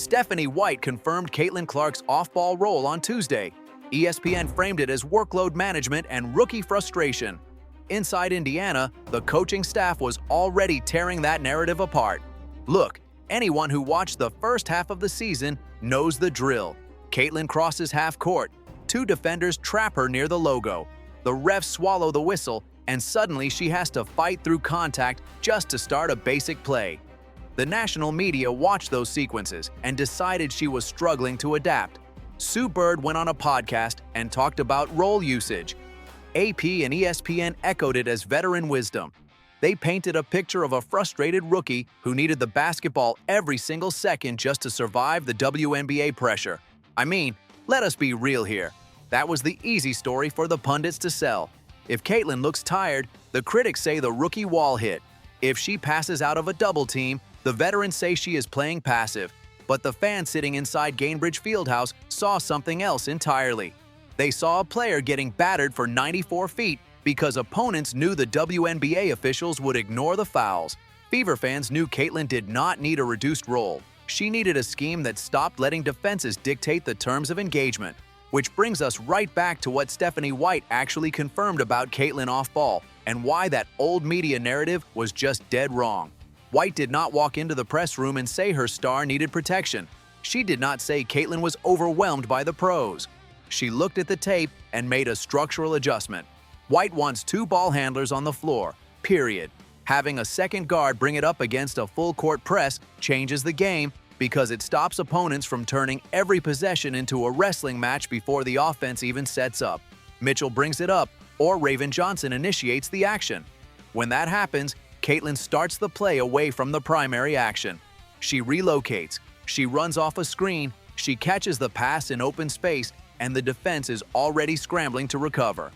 Stephanie White confirmed Caitlin Clark's off-ball role on Tuesday. ESPN framed it as workload management and rookie frustration. Inside Indiana, the coaching staff was already tearing that narrative apart. Look, anyone who watched the first half of the season knows the drill. Caitlin crosses half court. Two defenders trap her near the logo. The refs swallow the whistle, and suddenly she has to fight through contact just to start a basic play. The national media watched those sequences and decided she was struggling to adapt. Sue Bird went on a podcast and talked about role usage. AP and ESPN echoed it as veteran wisdom. They painted a picture of a frustrated rookie who needed the basketball every single second just to survive the WNBA pressure. I mean, let us be real here. That was the easy story for the pundits to sell. If Caitlin looks tired, the critics say the rookie wall hit. If she passes out of a double team, the veterans say she is playing passive. But the fans sitting inside Gainbridge Fieldhouse saw something else entirely. They saw a player getting battered for 94 feet because opponents knew the WNBA officials would ignore the fouls. Fever fans knew Caitlin did not need a reduced role. She needed a scheme that stopped letting defenses dictate the terms of engagement. Which brings us right back to what Stephanie White actually confirmed about Caitlin off-ball and why that old media narrative was just dead wrong. White did not walk into the press room and say her star needed protection. She did not say Caitlin was overwhelmed by the pros. She looked at the tape and made a structural adjustment. White wants two ball handlers on the floor, period. Having a second guard bring it up against a full-court press changes the game because it stops opponents from turning every possession into a wrestling match before the offense even sets up. Mitchell brings it up, or Raven Johnson initiates the action. When that happens, Caitlin starts the play away from the primary action. She relocates, she runs off a screen, she catches the pass in open space, and the defense is already scrambling to recover.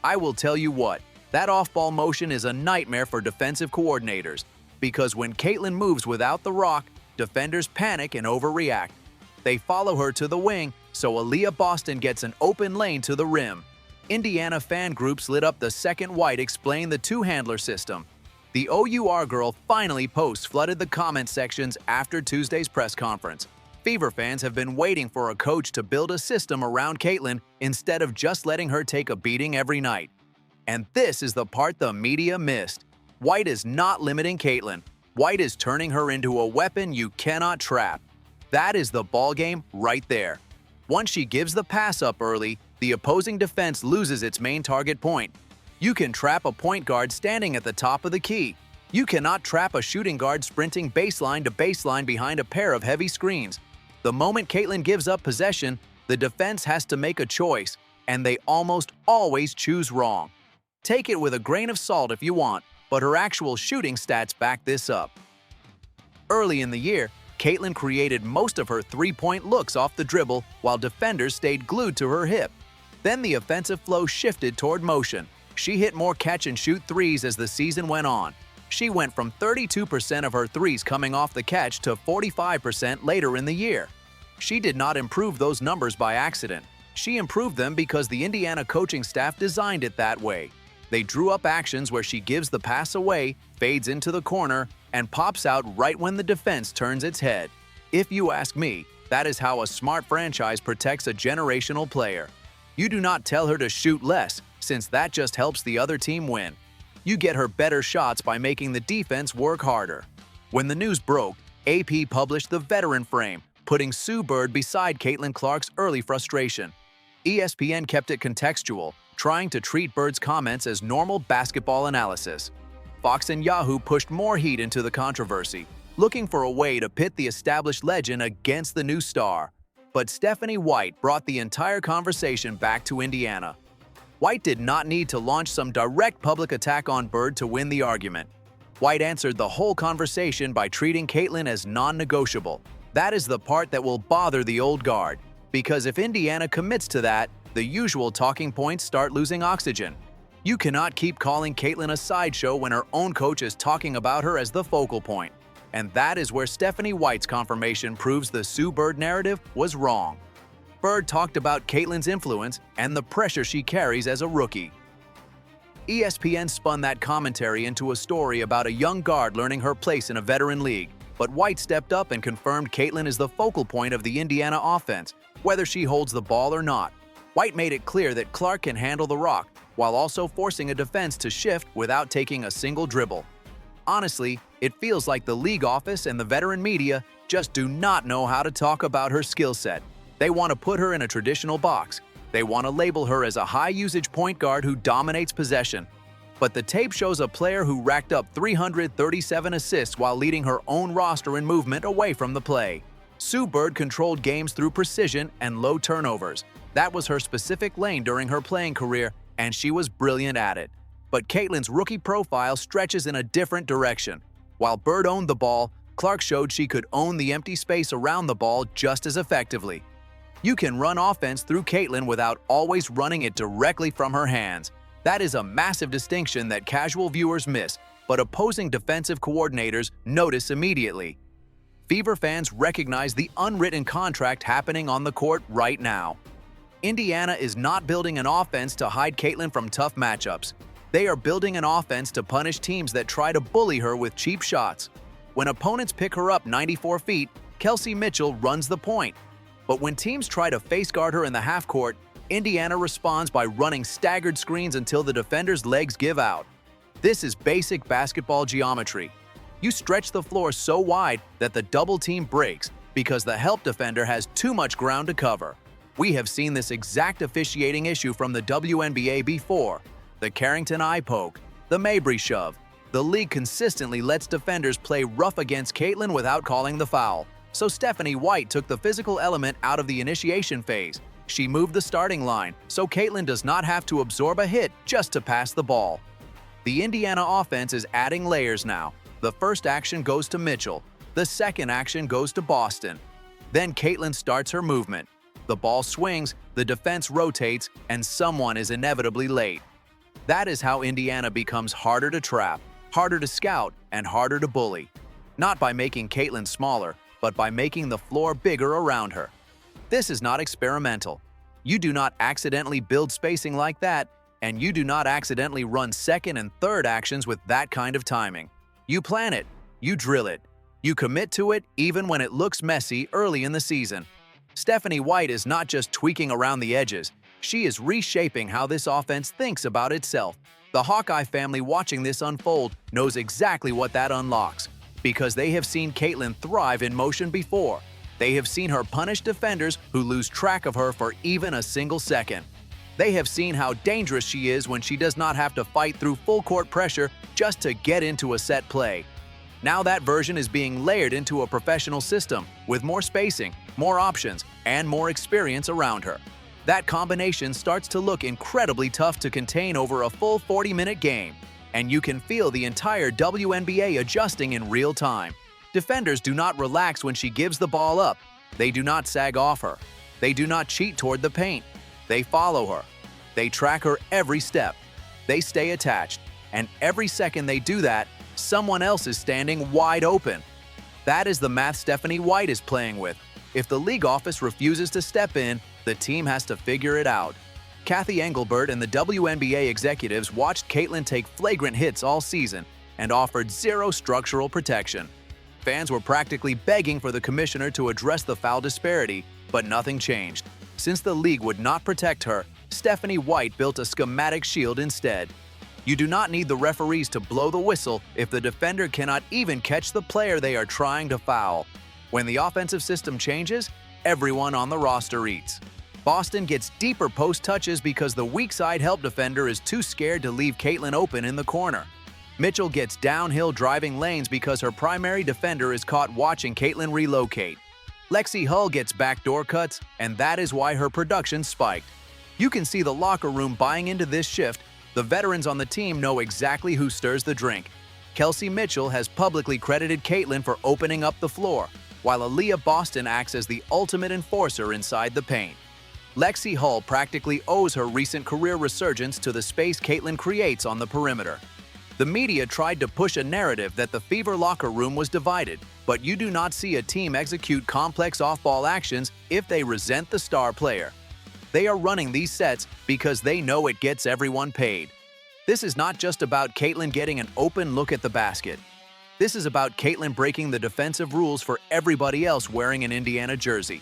I will tell you what, that off-ball motion is a nightmare for defensive coordinators, because when Caitlin moves without the rock, defenders panic and overreact. They follow her to the wing, so Aaliyah Boston gets an open lane to the rim. Indiana fan groups lit up the second White explained the two-handler system. The OUR girl finally posts flooded the comment sections after Tuesday's press conference. Fever fans have been waiting for a coach to build a system around Caitlin instead of just letting her take a beating every night. And this is the part the media missed. White is not limiting Caitlin. White is turning her into a weapon you cannot trap. That is the ballgame right there. Once she gives the pass up early, the opposing defense loses its main target point. You can trap a point guard standing at the top of the key. You cannot trap a shooting guard sprinting baseline to baseline behind a pair of heavy screens. The moment Caitlin gives up possession, the defense has to make a choice, and they almost always choose wrong. Take it with a grain of salt if you want, but her actual shooting stats back this up. Early in the year, Caitlin created most of her three-point looks off the dribble while defenders stayed glued to her hip. Then the offensive flow shifted toward motion. She hit more catch-and-shoot threes as the season went on. She went from 32% of her threes coming off the catch to 45% later in the year. She did not improve those numbers by accident. She improved them because the Indiana coaching staff designed it that way. They drew up actions where she gives the pass away, fades into the corner, and pops out right when the defense turns its head. If you ask me, that is how a smart franchise protects a generational player. You do not tell her to shoot less, since that just helps the other team win. You get her better shots by making the defense work harder. When the news broke, AP published the veteran frame, putting Sue Bird beside Caitlin Clark's early frustration. ESPN kept it contextual, trying to treat Bird's comments as normal basketball analysis. Fox and Yahoo pushed more heat into the controversy, looking for a way to pit the established legend against the new star. But Stephanie White brought the entire conversation back to Indiana. White did not need to launch some direct public attack on Bird to win the argument. White answered the whole conversation by treating Caitlin as non-negotiable. That is the part that will bother the old guard, because if Indiana commits to that, the usual talking points start losing oxygen. You cannot keep calling Caitlin a sideshow when her own coach is talking about her as the focal point. And that is where Stephanie White's confirmation proves the Sue Bird narrative was wrong. Bird talked about Caitlin's influence and the pressure she carries as a rookie. ESPN spun that commentary into a story about a young guard learning her place in a veteran league. But White stepped up and confirmed Caitlin is the focal point of the Indiana offense, whether she holds the ball or not. White made it clear that Clark can handle the rock, while also forcing a defense to shift without taking a single dribble. Honestly, it feels like the league office and the veteran media just do not know how to talk about her skill set. They want to put her in a traditional box. They want to label her as a high-usage point guard who dominates possession. But the tape shows a player who racked up 337 assists while leading her own roster in movement away from the play. Sue Bird controlled games through precision and low turnovers. That was her specific lane during her playing career, and she was brilliant at it. But Caitlin's rookie profile stretches in a different direction. While Bird owned the ball, Clark showed she could own the empty space around the ball just as effectively. You can run offense through Caitlin without always running it directly from her hands. That is a massive distinction that casual viewers miss, but opposing defensive coordinators notice immediately. Fever fans recognize the unwritten contract happening on the court right now. Indiana is not building an offense to hide Caitlin from tough matchups. They are building an offense to punish teams that try to bully her with cheap shots. When opponents pick her up 94 feet, Kelsey Mitchell runs the point. But when teams try to face guard her in the half court, Indiana responds by running staggered screens until the defender's legs give out. This is basic basketball geometry. You stretch the floor so wide that the double team breaks because the help defender has too much ground to cover. We have seen this exact officiating issue from the WNBA before. The Carrington eye poke, the Mabry shove. The league consistently lets defenders play rough against Caitlin without calling the foul. So Stephanie White took the physical element out of the initiation phase. She moved the starting line, so Caitlin does not have to absorb a hit just to pass the ball. The Indiana offense is adding layers now. The first action goes to Mitchell. The second action goes to Boston. Then Caitlin starts her movement. The ball swings, the defense rotates, and someone is inevitably late. That is how Indiana becomes harder to trap, harder to scout, and harder to bully. Not by making Caitlin smaller, but by making the floor bigger around her. This is not experimental. You do not accidentally build spacing like that, and you do not accidentally run second and third actions with that kind of timing. You plan it, you drill it, you commit to it even when it looks messy early in the season. Stephanie White is not just tweaking around the edges, she is reshaping how this offense thinks about itself. The Hawkeye family watching this unfold knows exactly what that unlocks, because they have seen Caitlin thrive in motion before. They have seen her punish defenders who lose track of her for even a single second. They have seen how dangerous she is when she does not have to fight through full court pressure just to get into a set play. Now that version is being layered into a professional system with more spacing, more options, and more experience around her. That combination starts to look incredibly tough to contain over a full 40-minute game, and you can feel the entire WNBA adjusting in real time. Defenders do not relax when she gives the ball up. They do not sag off her. They do not cheat toward the paint. They follow her. They track her every step. They stay attached. And every second they do that, someone else is standing wide open. That is the math Stephanie White is playing with. If the league office refuses to step in, the team has to figure it out. Kathy Engelbert and the WNBA executives watched Caitlin take flagrant hits all season and offered zero structural protection. Fans were practically begging for the commissioner to address the foul disparity, but nothing changed. Since the league would not protect her, Stephanie White built a schematic shield instead. You do not need the referees to blow the whistle if the defender cannot even catch the player they are trying to foul. When the offensive system changes, everyone on the roster eats. Boston gets deeper post touches because the weak side help defender is too scared to leave Caitlin open in the corner. Mitchell gets downhill driving lanes because her primary defender is caught watching Caitlin relocate. Lexi Hull gets backdoor cuts, and that is why her production spiked. You can see the locker room buying into this shift. The veterans on the team know exactly who stirs the drink. Kelsey Mitchell has publicly credited Caitlin for opening up the floor, while Aaliyah Boston acts as the ultimate enforcer inside the paint. Lexi Hull practically owes her recent career resurgence to the space Caitlin creates on the perimeter. The media tried to push a narrative that the Fever locker room was divided, but you do not see a team execute complex off-ball actions if they resent the star player. They are running these sets because they know it gets everyone paid. This is not just about Caitlin getting an open look at the basket. This is about Caitlin breaking the defensive rules for everybody else wearing an Indiana jersey.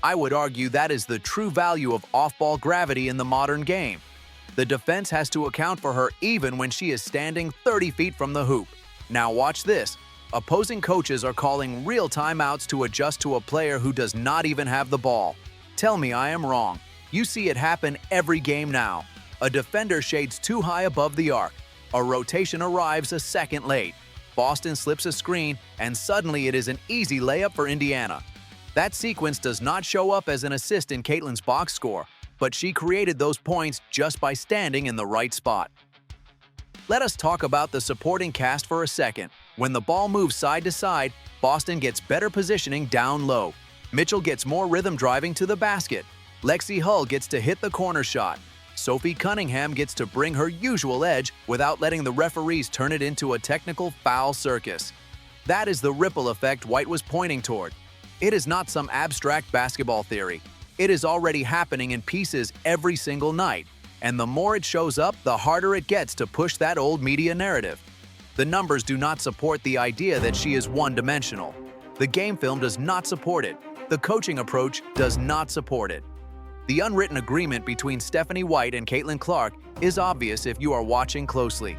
I would argue that is the true value of off-ball gravity in the modern game. The defense has to account for her even when she is standing 30 feet from the hoop. Now watch this. Opposing coaches are calling real timeouts to adjust to a player who does not even have the ball. Tell me I am wrong. You see it happen every game now. A defender shades too high above the arc. A rotation arrives a second late. Boston slips a screen, and suddenly it is an easy layup for Indiana. That sequence does not show up as an assist in Caitlin's box score, but she created those points just by standing in the right spot. Let us talk about the supporting cast for a second. When the ball moves side to side, Boston gets better positioning down low. Mitchell gets more rhythm driving to the basket. Lexi Hull gets to hit the corner shot. Sophie Cunningham gets to bring her usual edge without letting the referees turn it into a technical foul circus. That is the ripple effect White was pointing toward. It is not some abstract basketball theory. It is already happening in pieces every single night, and the more it shows up, the harder it gets to push that old media narrative. The numbers do not support the idea that she is one-dimensional. The game film does not support it. The coaching approach does not support it. The unwritten agreement between Stephanie White and Caitlin Clark is obvious if you are watching closely.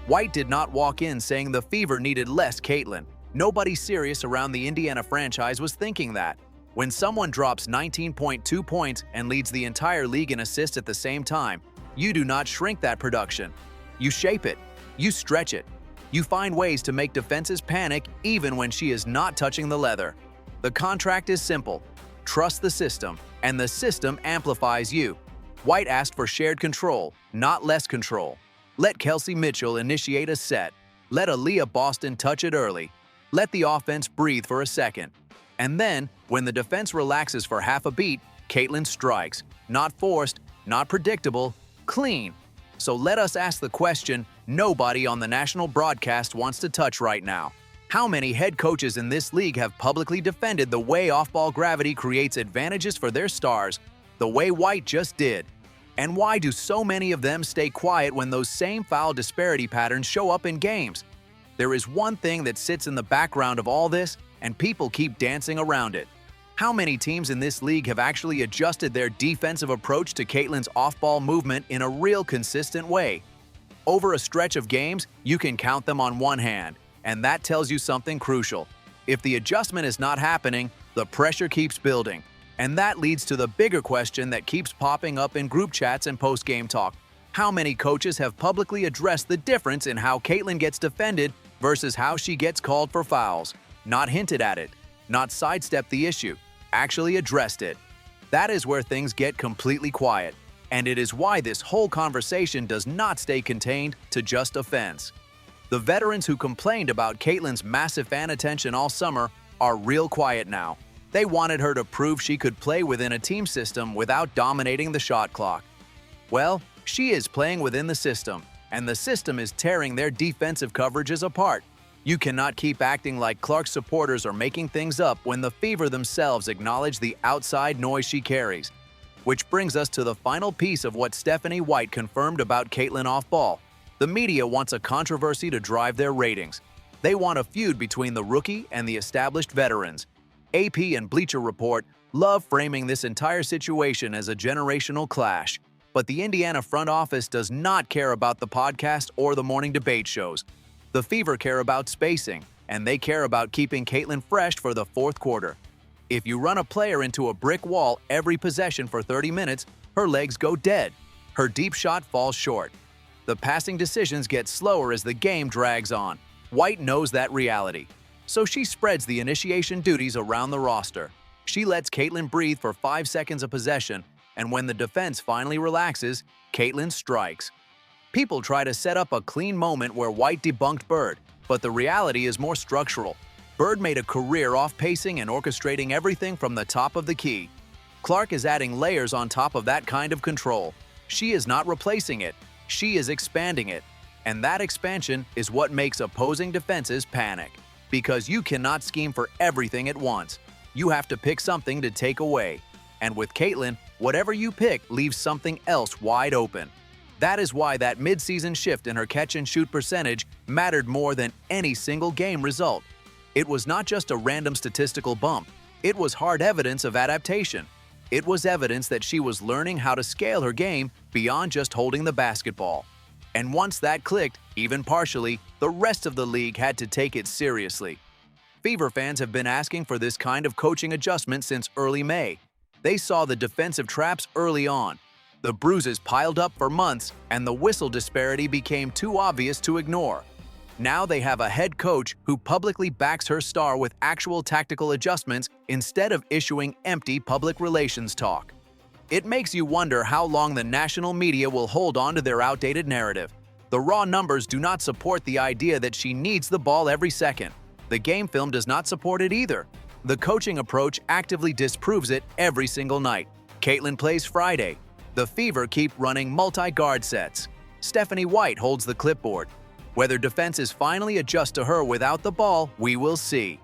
White did not walk in saying the Fever needed less Caitlin. Nobody serious around the Indiana franchise was thinking that. When someone drops 19.2 points and leads the entire league in assists at the same time, you do not shrink that production. You shape it. You stretch it. You find ways to make defenses panic even when she is not touching the leather. The contract is simple. Trust the system, and the system amplifies you. White asked for shared control, not less control. Let Kelsey Mitchell initiate a set. Let Aaliyah Boston touch it early. Let the offense breathe for a second. And then, when the defense relaxes for half a beat, Caitlin strikes. Not forced, not predictable, clean. So let us ask the question nobody on the national broadcast wants to touch right now. How many head coaches in this league have publicly defended the way off-ball gravity creates advantages for their stars, the way White just did? And why do so many of them stay quiet when those same foul disparity patterns show up in games? There is one thing that sits in the background of all this, and people keep dancing around it. How many teams in this league have actually adjusted their defensive approach to Caitlin's off-ball movement in a real consistent way? Over a stretch of games, you can count them on one hand, and that tells you something crucial. If the adjustment is not happening, the pressure keeps building. And that leads to the bigger question that keeps popping up in group chats and post-game talk. How many coaches have publicly addressed the difference in how Caitlin gets defended versus how she gets called for fouls? Not hinted at it, not sidestepped the issue, actually addressed it. That is where things get completely quiet, and it is why this whole conversation does not stay contained to just offense. The veterans who complained about Caitlin's massive fan attention all summer are real quiet now. They wanted her to prove she could play within a team system without dominating the shot clock. Well, she is playing within the system, and the system is tearing their defensive coverages apart. You cannot keep acting like Clark's supporters are making things up when the Fever themselves acknowledge the outside noise she carries. Which brings us to the final piece of what Stephanie White confirmed about Caitlin off-ball. The media wants a controversy to drive their ratings. They want a feud between the rookie and the established veterans. AP and Bleacher Report love framing this entire situation as a generational clash. But the Indiana front office does not care about the podcast or the morning debate shows. The Fever care about spacing, and they care about keeping Caitlin fresh for the fourth quarter. If you run a player into a brick wall every possession for 30 minutes, her legs go dead. Her deep shot falls short. The passing decisions get slower as the game drags on. White knows that reality. So she spreads the initiation duties around the roster. She lets Caitlin breathe for 5 seconds of possession, and when the defense finally relaxes, Caitlin strikes. People try to set up a clean moment where White debunked Bird, but the reality is more structural. Bird made a career off pacing and orchestrating everything from the top of the key. Clark is adding layers on top of that kind of control. She is not replacing it. She is expanding it. And that expansion is what makes opposing defenses panic. Because you cannot scheme for everything at once. You have to pick something to take away. And with Caitlin, whatever you pick leaves something else wide open. That is why that mid-season shift in her catch-and-shoot percentage mattered more than any single game result. It was not just a random statistical bump. It was hard evidence of adaptation. It was evidence that she was learning how to scale her game beyond just holding the basketball. And once that clicked, even partially, the rest of the league had to take it seriously. Fever fans have been asking for this kind of coaching adjustment since early May. They saw the defensive traps early on. The bruises piled up for months, and the whistle disparity became too obvious to ignore. Now they have a head coach who publicly backs her star with actual tactical adjustments instead of issuing empty public relations talk. It makes you wonder how long the national media will hold on to their outdated narrative. The raw numbers do not support the idea that she needs the ball every second. The game film does not support it either. The coaching approach actively disproves it every single night. Caitlin plays Friday. The Fever keep running multi-guard sets. Stephanie White holds the clipboard. Whether defenses finally adjust to her without the ball, we will see.